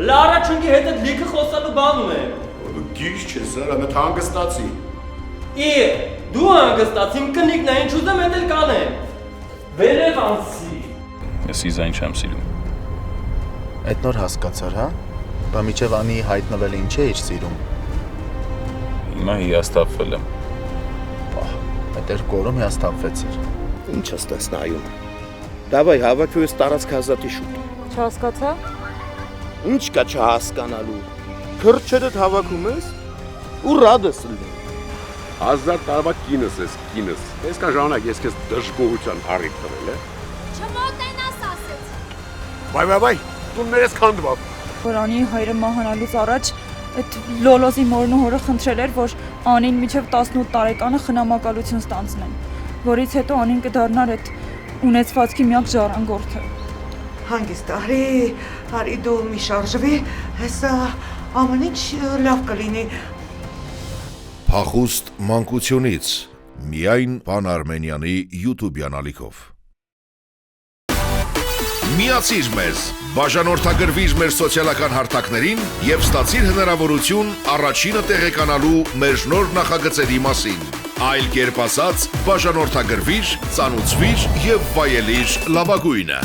Lara çünkü hete liki khosalı bağlı. Giş çeser ama hangıstatsi. İyi, du hangıstatsim knik neyin çuzda metel kane. Verevansi. Ես իզայն չեմ սիրում։ Այդ նոր հասկացար, հա? Բա միջև անի հայտնվել ինչ է իր սիրում։ Հիմա հիասթափվել եմ։ Այդ էր կորում հիասթափվեցիր։ Ինչ ես նայում։ Դավայ հավաքվի ստարած քազատի շուտ։ Չհասկացա։ Ինչ կա չհասկանալու։ Քրչերդ հավաքում ես ու ռադ ես լինում։ 1000 տարվա կինս ես, կինս։ Այսքան ժամանակ ես քեզ դժգոհության առիթ տվել է։ Չմոտենաս ասեց։ Վայ, դու ներես քանդվավ։ Որ Անի հայրը մահանալուց առաջ այդ լոլոզի մորն ու հորը խնդրել էր, որ Անին միջև 18 տարեկանը խնամակալություն ստանձնեն, որից հետո Անին կդառնար այդ ունեցվածքի միակ ժառանգորդը։ Հանգիստ արի դու մի շարժվի, հեսա ամեն ինչ լավ կլինի։ Փախուստ մանկությունից միայն Պան Արմենյանի YouTube-յան ալիքով։ Միացիր մեզ, բաժանորդագրվիր մեր սոցիալական հարթակներին եւ ստացիր հնարավորություն առաջինը տեղեկանալու մեր նոր նախագծերի մասին։ Այլ կերպ ասած, բաժանորդագրվիր, ծանուցվիր եւ վայելիր լավագույնը։